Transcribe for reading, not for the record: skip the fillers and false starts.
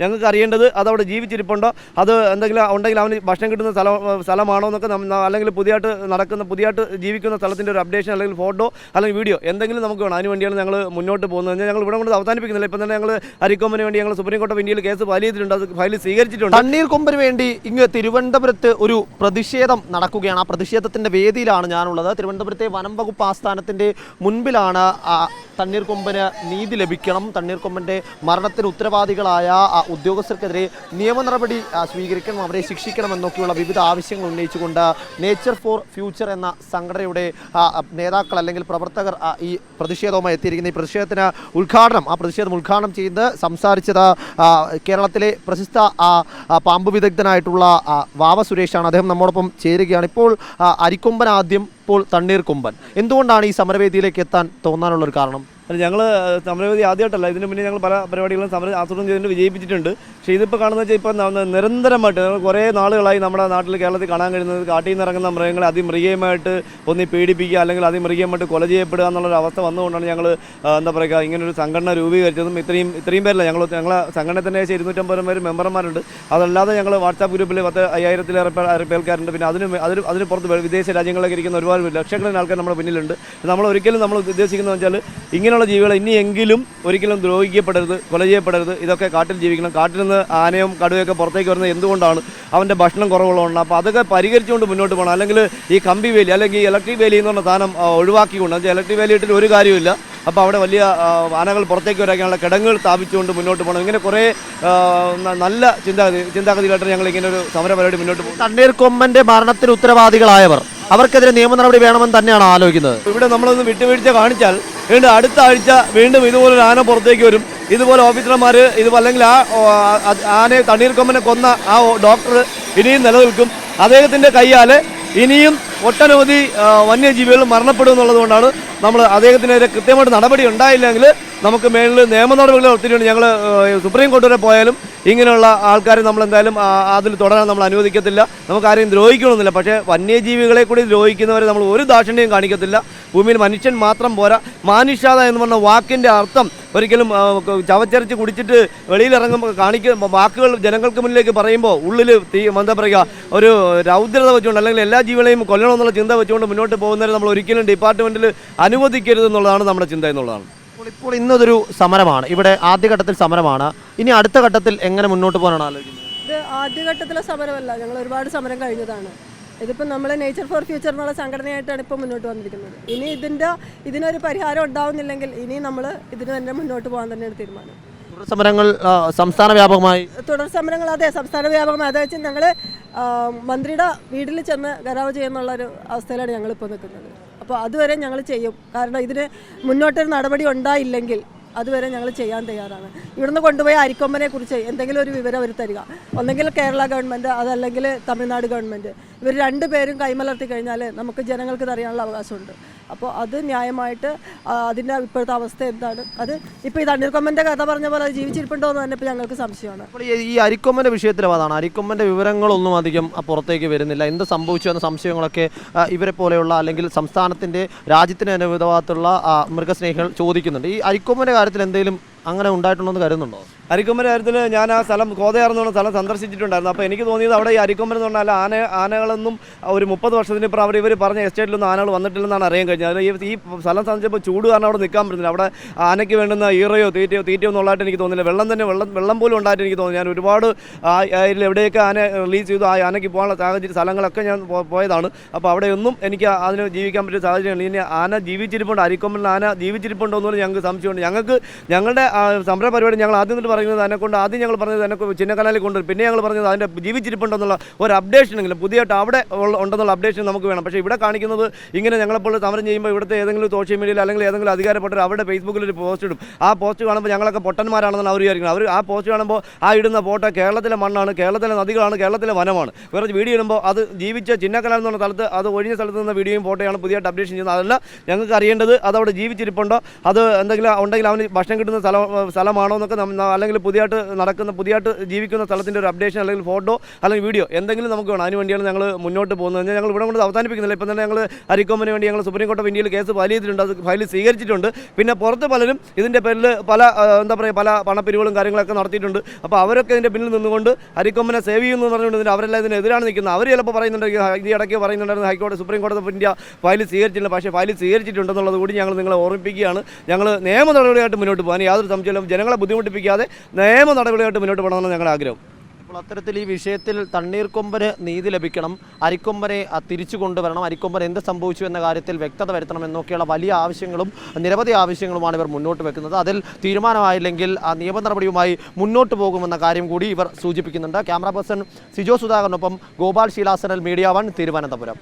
ഞങ്ങൾക്ക് അറിയേണ്ടത് അതവിടെ ജീവിച്ചിരിപ്പുണ്ടോ, അത് എന്തെങ്കിലും ഉണ്ടെങ്കിൽ അവന് ഭക്ഷണം കിട്ടുന്ന സ്ഥലമാണോ എന്നൊക്കെ, അല്ലെങ്കിൽ പുതിയതായിട്ട് ജീവിക്കുന്ന സ്ഥലത്തിൻ്റെ ഒരു അപ്ഡേഷൻ അല്ലെങ്കിൽ ഫോട്ടോ അല്ലെങ്കിൽ വീഡിയോ എന്തെങ്കിലും നമുക്ക് വേണം. അതിന് വേണ്ടിയാണ് ഞങ്ങൾ മുന്നോട്ട് പോകുന്നത്. ഞങ്ങൾ ഇവിടെ കൊണ്ട് അവസാനിപ്പിക്കുന്നില്ല. ഇപ്പം തന്നെ ഞങ്ങൾ അരിക്കൊമ്പന് വേണ്ടി ഞങ്ങൾ സുപ്രീം കോടതി ഇന്ത്യയിൽ കേസ് ഫയൽ ചെയ്തിട്ടുണ്ട്. അത് ഫയൽ സ്വീകരിച്ചിട്ടുണ്ട്. തണ്ണീർക്കൊമ്പന് വേണ്ടി ഇങ്ങ് തിരുവനന്തപുരത്ത് ഒരു പ്രതിഷേധം നടക്കുകയാണ്. ആ പ്രതിഷേധത്തിൻ്റെ വേദിയിലാണ് ഞാനുള്ളത്. തിരുവനന്തപുരത്തെ വനം വകുപ്പ് ആസ്ഥാനത്തിൻ്റെ മുൻപിലാണ് തണ്ണീർക്കൊമ്പന് നീതി ലഭിക്കണം, തണ്ണീർക്കൊമ്പൻ്റെ മരണത്തിന് ഉത്തരവാദികളായ ഉദ്യോഗസ്ഥർക്കെതിരെ നിയമ നടപടി സ്വീകരിക്കണം, അവരെ ശിക്ഷിക്കണം എന്നൊക്കെയുള്ള വിവിധ ആവശ്യങ്ങൾ ഉന്നയിച്ചുകൊണ്ട് നേച്ചർ ഫോർ ഫ്യൂച്ചർ എന്ന സംഘടനയുടെ നേതാക്കൾ അല്ലെങ്കിൽ പ്രവർത്തകർ ഈ പ്രതിഷേധവുമായി എത്തിയിരിക്കുന്ന ഈ പ്രതിഷേധത്തിന് പ്രതിഷേധം ഉദ്ഘാടനം ചെയ്ത് സംസാരിച്ചത് കേരളത്തിലെ പ്രശസ്ത പാമ്പ് വിദഗ്ധനായിട്ടുള്ള വാവ സുരേഷാണ്. അദ്ദേഹം നമ്മോടൊപ്പം ചേരുകയാണ്. ഇപ്പോൾ അരിക്കൊമ്പൻ ആദ്യം, ഇപ്പോൾ തണ്ണീർക്കൊമ്പൻ. എന്തുകൊണ്ടാണ് ഈ സമരവേദിയിലേക്ക് എത്താൻ തോന്നാനുള്ളൊരു കാരണം? ഞങ്ങൾ സമരവേദി ആദ്യമായിട്ടല്ല, ഇതിന് മുന്നേ ഞങ്ങൾ പല പരിപാടികളും ആസൂത്രണം ചെയ്തിട്ട് വിജയിപ്പിച്ചിട്ടുണ്ട്. പക്ഷേ ഇതിപ്പോൾ കാണുന്നത് വെച്ചാൽ ഇപ്പം നിരന്തരമായിട്ട് കുറേ നാളുകളായി നമ്മുടെ നാട്ടിൽ കേരളത്തിൽ കാണാൻ കഴിയുന്നത് കാട്ടിൽ നിന്ന് ഇറങ്ങുന്ന മൃഗങ്ങളെ അതിമൃഗീയമായിട്ട് ഒന്നി പീഡിപ്പിക്കുക അല്ലെങ്കിൽ അതിമൃഗീയമായിട്ട് കൊല ചെയ്യപ്പെടുക എന്നുള്ളൊരു അവസ്ഥ വന്നുകൊണ്ടാണ് ഞങ്ങൾ എന്താ പറയുക ഇങ്ങനൊരു സംഘടന രൂപീകരിച്ചതും. ഇത്രയും പേരില്ല, ഞങ്ങളെ സംഘടന തന്നെ 250 പേര് മെമ്പർമാരുണ്ട്. അതല്ലാതെ ഞങ്ങൾ വാട്സാപ്പ് ഗ്രൂപ്പിൽ 10,000-ലേറെ പേർക്കാരുണ്ട്. പിന്നെ അതിന് പുറത്ത് വിദേശ രാജ്യങ്ങളിലേക്ക് ഇരിക്കുന്ന ഒരുപാട് ലക്ഷക്കണക്കിന് ആൾക്കാർ നമ്മുടെ പിന്നിലുണ്ട്. നമ്മൾ ഉദ്ദേശിക്കുന്നത് വെച്ചാൽ ഇങ്ങനെയുള്ള ജീവികൾ ഇനിയെങ്കിലും ഒരിക്കലും ദ്രോഹിക്കപ്പെടരുത്, കൊല ചെയ്യപ്പെടരുത്. ഇതൊക്കെ കാട്ടിൽ ജീവിക്കണം. കാട്ടിൽ നിന്ന് ആനയും കടുവയൊക്കെ പുറത്തേക്ക് വരുന്നത് എന്തുകൊണ്ടാണ്? അവൻ്റെ ഭക്ഷണം കുറവുള്ളതുകൊണ്ട്. അപ്പോൾ അതൊക്കെ പരിഹരിച്ചുകൊണ്ട് മുന്നോട്ട് പോകണം. അല്ലെങ്കിൽ ഈ കമ്പി വേലി അല്ലെങ്കിൽ ഈ ഇലക്ട്രിക് വേലി എന്ന് പറഞ്ഞ സാധനം ഒഴിവാക്കിക്കൊണ്ട്, വെച്ചാൽ ഇലക്ട്രിക് വേലി ഇട്ടിട്ട് ഒരു കാര്യമില്ല. അപ്പോൾ അവിടെ വലിയ ആനകൾ പുറത്തേക്ക് വരാനുള്ള കിടങ്ങുകൾ സ്ഥാപിച്ചുകൊണ്ട് മുന്നോട്ട് പോകണം. ഇങ്ങനെ കുറേ നല്ല ചിന്താഗതിയിലായിട്ട് ഞങ്ങൾ ഇങ്ങനെ ഒരു സമര പരിപാടി മുന്നോട്ട് പോകും. തണ്ണീർക്കൊമ്പൻ്റെ മരണത്തിന് ഉത്തരവാദികളായവർ അവർക്കെതിരെ നിയമ നടപടി വേണമെന്ന് തന്നെയാണ് ആലോചിക്കുന്നത്. ഇവിടെ നമ്മളൊന്ന് വിട്ടുവീഴ്ച കാണിച്ചാൽ വീണ്ടും അടുത്ത ആഴ്ച വീണ്ടും ഇതുപോലൊരു ആന പുറത്തേക്ക് വരും. ഇതുപോലെ ഓഫീസർമാർ അല്ലെങ്കിൽ ആനയെ തണ്ണീർക്കൊമ്പനെ കൊന്ന ആ ഡോക്ടർ ഇനിയും നിലനിൽക്കും. അദ്ദേഹത്തിൻ്റെ കയ്യാൽ ഇനിയും ഒട്ടനവധി വന്യജീവികൾ മരണപ്പെടും എന്നുള്ളതുകൊണ്ടാണ് നമ്മൾ അദ്ദേഹത്തിനെതിരെ കൃത്യമായിട്ട് നടപടി ഉണ്ടായില്ലെങ്കിൽ നമുക്ക് മേളിൽ നിയമ നടപടികൾ ഒത്തിരിയുണ്ട്. ഞങ്ങൾ സുപ്രീം കോടതി വരെ പോയാലും ഇങ്ങനെയുള്ള ആൾക്കാരെ നമ്മൾ എന്തായാലും അതിൽ തുടരാൻ നമ്മൾ അനുവദിക്കത്തില്ല. നമുക്ക് ആരെയും ദ്രോഹിക്കണമെന്നില്ല. പക്ഷേ വന്യജീവികളെ കൂടി ദ്രോഹിക്കുന്നവരെ നമ്മൾ ഒരു ദാക്ഷിണ്യം കാണിക്കത്തില്ല. ഭൂമിയിൽ മനുഷ്യൻ മാത്രം പോരാ, മാനുഷ്യത എന്ന് പറഞ്ഞ വാക്കിൻ്റെ അർത്ഥം ഒരിക്കലും ചവച്ചരച്ച് കുടിച്ചിട്ട് വെളിയിലിറങ്ങുമ്പോൾ വാക്കുകൾ ജനങ്ങൾക്ക് മുന്നിലേക്ക് പറയുമ്പോൾ ഉള്ളിൽ എന്താ പറയുക ഒരു രൗദ്രത വെച്ചുകൊണ്ട് അല്ലെങ്കിൽ എല്ലാ ജീവികളെയും കൊല്ലണമെന്നുള്ള ചിന്ത വെച്ചുകൊണ്ട് മുന്നോട്ട് പോകുന്നവരെ നമ്മൾ ഒരിക്കലും ഡിപ്പാർട്ട്മെൻറ്റിൽ അനുവദിക്കരുത് എന്നുള്ളതാണ് നമ്മുടെ ചിന്ത എന്നുള്ളതാണ്. ഇപ്പോൾ ഇന്നതൊരു സമരമാണ്, ഇവിടെ ആദ്യഘട്ടത്തിൽ സമരമാണ്. ഇനി അടുത്ത ഘട്ടത്തിൽ എങ്ങനെ മുന്നോട്ട് പോകാനാണ് ആലോചിക്കുന്നത്? ഇത് ആദ്യഘട്ടത്തിലെ സമരമല്ല, ഞങ്ങൾ ഒരുപാട് സമരം കഴിഞ്ഞതാണ്. ഇതിപ്പോൾ നമ്മൾ നേച്ചർ ഫോർ ഫ്യൂച്ചർ എന്നുള്ള സംഘടനയായിട്ടാണ് ഇപ്പോൾ മുന്നോട്ട് വന്നിരിക്കുന്നത്. ഇനി ഇതിനൊരു പരിഹാരം ഉണ്ടാവുന്നില്ലെങ്കിൽ ഇനി നമ്മൾ ഇതിന് തന്നെ മുന്നോട്ട് പോകാൻ തന്നെയാണ് തീരുമാനം. തുടർ സമരങ്ങൾ സംസ്ഥാന വ്യാപകമായി അതെ, സംസ്ഥാന വ്യാപകമായി. അതായത് ഞങ്ങൾ മന്ത്രിയുടെ വീട്ടിൽ ചെന്ന് ഗരാവ് ചെയ്യുന്നുള്ളൊരു അവസ്ഥയിലാണ് ഞങ്ങളിപ്പോൾ നിൽക്കുന്നത്. അപ്പോൾ അതുവരെ ഞങ്ങൾ ചെയ്യും. കാരണം ഇതിന് മുന്നോട്ടൊരു നടപടി ഉണ്ടായില്ലെങ്കിൽ അതുവരെ ഞങ്ങൾ ചെയ്യാൻ തയ്യാറാണ്. ഇവിടുന്ന് കൊണ്ടുപോയ അരിക്കൊമ്പനെ കുറിച്ച് എന്തെങ്കിലും ഒരു വിവരം അവർ തരിക. ഒന്നെങ്കിൽ കേരള ഗവൺമെൻറ്, അതല്ലെങ്കിൽ തമിഴ്നാട് ഗവൺമെൻറ്. ഇവർ രണ്ടുപേരും കൈമലർത്തി കഴിഞ്ഞാൽ നമുക്ക് ജനങ്ങൾക്ക് ഇത് അറിയാനുള്ള അവകാശമുണ്ട്. അപ്പോൾ അത് ന്യായമായിട്ട് അതിൻ്റെ ഇപ്പോഴത്തെ അവസ്ഥ എന്താണ്, അത് ഇപ്പോൾ ഈ തണ്ണീർക്കൊമ്പൻ്റെ കഥ പറഞ്ഞ പോലെ അത് ജീവിച്ചിരിപ്പുണ്ടോ എന്ന് തന്നെ ഇപ്പോൾ ഞങ്ങൾക്ക് സംശയമാണ്. ഈ അരിക്കൊമ്പൻ്റെ വിഷയത്തിലും അതാണ്, അരിക്കൊമ്പൻ്റെ വിവരങ്ങളൊന്നും അധികം പുറത്തേക്ക് വരുന്നില്ല. എന്ത് സംഭവിച്ചു എന്ന സംശയങ്ങളൊക്കെ ഇവരെ പോലെയുള്ള അല്ലെങ്കിൽ സംസ്ഥാനത്തിൻ്റെ രാജ്യത്തിന് അനുവദമായിട്ടുള്ള മൃഗസ്നേഹികൾ ചോദിക്കുന്നുണ്ട്. ഈ അരിക്കൊമ്പൻ്റെ കാര്യത്തിൽ എന്തെങ്കിലും അങ്ങനെ ഉണ്ടായിട്ടുണ്ടോ എന്ന് കരുതുന്നുണ്ടോ? അരിക്കൊമ്പൻ്റെ കാര്യത്തിൽ ഞാൻ ആ സ്ഥലം കോതയാർന്ന് പറഞ്ഞ സ്ഥലം സന്ദർശിച്ചിട്ടുണ്ടായിരുന്നു. അപ്പോൾ എനിക്ക് തോന്നിയത് അവിടെ ഈ അരിക്കൊമ്പൻ എന്ന് പറഞ്ഞാൽ ആനകളൊന്നും ഒരു 30 വർഷത്തിന് ഇപ്പം ഇവർ പറഞ്ഞ എസ്റ്റേറ്റിലൊന്നും ആനകൾ വന്നിട്ടില്ലെന്നാണ് അറിയാൻ കഴിഞ്ഞത്. ഈ സ്ഥലം സംബന്ധിച്ചപ്പോൾ ചൂട് കാരണം അവിടെ നിൽക്കാൻ പറ്റുന്നില്ല. അവിടെ ആനയ്ക്ക് വേണ്ടുന്ന ഈറയോ തീറ്റയോ ഒന്നും ഉള്ളതായിട്ട് എനിക്ക് തോന്നുന്നില്ല. വെള്ളം പോലും ഉണ്ടായിട്ട് എനിക്ക് തോന്നി. ഞാൻ ഒരുപാട് എവിടെയൊക്കെ ആന റിലീസ് ചെയ്തു ആ ആനയ്ക്ക് പോകാനുള്ള സ്ഥലങ്ങളൊക്കെ ഞാൻ പോയതാണ്. അപ്പോൾ അവിടെയൊന്നും എനിക്ക് അതിന് ജീവിക്കാൻ പറ്റിയ സാഹചര്യമാണ്. ഇനി ആന ജീവിച്ചിരിപ്പുണ്ട്, അരിക്കൊമ്പനിൽ ആന ജീവിച്ചിരിപ്പുണ്ടോ എന്ന് ഞങ്ങൾക്ക് സംശയമുണ്ട്. ഞങ്ങളുടെ സമര പരിപാടി ഞങ്ങൾ ആദ്യം തൊട്ട് പറയുന്നത് അതിനെക്കൊണ്ട് ആദ്യം ഞങ്ങൾ പറഞ്ഞത് എന്നെ ചിന്നക്കനാലിൽ കൊണ്ടുവരും. പിന്നെ ഞങ്ങൾ പറഞ്ഞത് അതിൻ്റെ ജീവിച്ചിരിപ്പുണ്ടെന്നുള്ള ഒരു അപ്ഡേഷനെങ്കിലും പുതിയതായിട്ട് അവിടെ ഉണ്ടെന്നുള്ള അപ്ഡേഷൻ നമുക്ക് വേണം. പക്ഷേ ഇവിടെ കാണിക്കുന്നത് ഇങ്ങനെ ഞങ്ങളെപ്പോൾ സമരം ചെയ്യുമ്പോൾ ഇവിടുത്തെ ഏതെങ്കിലും സോഷ്യൽ മീഡിയയിൽ അല്ലെങ്കിൽ ഏതെങ്കിലും അധികാരപ്പെട്ടവർ അവരുടെ ഫേസ്ബുക്കിൽ ഒരു പോസ്റ്റ് ഇടും. ആ പോസ്റ്റ് കാണുമ്പോൾ ഞങ്ങളൊക്കെ പൊട്ടന്മാരാണെന്ന് അവർ വിചാരിക്കുന്നത്. അവർ ആ പോസ്റ്റ് കാണുമ്പോൾ ആ ഇടുന്ന ഫോട്ടോ കേരളത്തിലെ മണ്ണാണ്, കേരളത്തിലെ നദികളാണ്, കേരളത്തിലെ വനമാണ്. വേറെ വീഡിയോ ഇടുമ്പോൾ അത് ജീവിച്ച ചിന്നക്കനാൽ എന്ന് പറഞ്ഞ സ്ഥലത്ത് അത് ഒഴിഞ്ഞ സ്ഥലത്ത് നിന്ന് വീഡിയോയും ഫോട്ടോയാണ് പുതിയതായിട്ട് അപ്ഡേഷൻ ചെയ്യുന്നത്. അതല്ല ഞങ്ങൾക്ക് അറിയേണ്ടത് അതവിടെ ജീവിച്ചിരിപ്പുണ്ടോ, അത് എന്തെങ്കിലും ഉണ്ടെങ്കിൽ അവന് ഭക്ഷണം കിട്ടുന്ന സ്ഥലമാണോ എന്നൊക്കെ, അല്ലെങ്കിൽ പുതിയതായിട്ട് ജീവിക്കുന്ന സ്ഥലത്തിൻ്റെ ഒരു അപ്ഡേഷൻ അല്ലെങ്കിൽ ഫോട്ടോ അല്ലെങ്കിൽ വീഡിയോ എന്തെങ്കിലും നമുക്ക് വേണം. അതിന് വേണ്ടിയാണ് ഞങ്ങൾ മുന്നോട്ട് പോകുന്നത്. ഞങ്ങൾ ഇവിടെ കൊണ്ട് അവസാനിപ്പിക്കുന്നില്ല. ഇപ്പം തന്നെ ഞങ്ങൾ അരിക്കൊമ്പന് വേണ്ടി ഞങ്ങൾ സുപ്രീം കോടതി ഇന്ത്യയിൽ കേസ് ഫയൽ ചെയ്തിട്ടുണ്ട്. അത് ഫയൽ സ്വീകരിച്ചിട്ടുണ്ട്. പിന്നെ പുറത്ത് പലരും ഇതിൻ്റെ പേരിൽ പല പണപ്പിരിവുകളും കാര്യങ്ങളൊക്കെ നടത്തിയിട്ടുണ്ട്. അപ്പോൾ അവരൊക്കെ ഇതിൻ്റെ പിന്നിൽ നിന്നുകൊണ്ട് അരിക്കൊമ്പനെ സേവ് ചെയ്യുന്നു എന്ന് പറഞ്ഞുകൊണ്ട് അവരെല്ലാം ഇതിനെതിരാണ് നിൽക്കുന്നത്. അവർ ചിലപ്പോൾ പറയുന്നുണ്ടെങ്കിൽ ഈ ഇടയ്ക്ക് പറയുന്നുണ്ടായിരുന്നു ഹൈക്കോടതി സുപ്രീം കോടതി ഓഫ് ഇന്ത്യ ഫയൽ സ്വീകരിച്ചില്ല. പക്ഷേ ഫയൽ സ്വീകരിച്ചിട്ടുണ്ടെന്നുള്ളത് കൂടി ഞങ്ങൾ നിങ്ങളെ ഓർമ്മിപ്പിക്കുകയാണ്. ഞങ്ങൾ നിയമ നടപടിയായിട്ട് മുന്നോട്ട് പോകാൻ യാതൊരു സംശയമില്ല. ജനങ്ങളെ ബുദ്ധിമുട്ടിപ്പിക്കാതെ നിയമ നടപടിയായിട്ട് മുന്നോട്ട് പോകണമെന്ന് ഞങ്ങളുടെ ആഗ്രഹം. അപ്പോൾ അത്തരത്തിൽ ഈ വിഷയത്തിൽ തണ്ണീർക്കൊമ്പന് നീതി ലഭിക്കണം, അരിക്കൊമ്പനെ തിരിച്ചു കൊണ്ടുവരണം, അരിക്കൊമ്പൻ എന്ത് സംഭവിച്ചു എന്ന കാര്യത്തിൽ വ്യക്തത വരുത്തണം എന്നൊക്കെയുള്ള വലിയ ആവശ്യങ്ങളും നിരവധി ആവശ്യങ്ങളുമാണ് ഇവർ മുന്നോട്ട് വെക്കുന്നത്. അതിൽ തീരുമാനമായില്ലെങ്കിൽ ആ നിയമ നടപടിയുമായി മുന്നോട്ട് പോകുമെന്ന കാര്യം കൂടി ഇവർ സൂചിപ്പിക്കുന്നുണ്ട്. ക്യാമറ പേഴ്സൺ സിജോ സുധാകരനൊപ്പം ഗോപാൽ ശീലാസനൽ, മീഡിയ 1, തിരുവനന്തപുരം.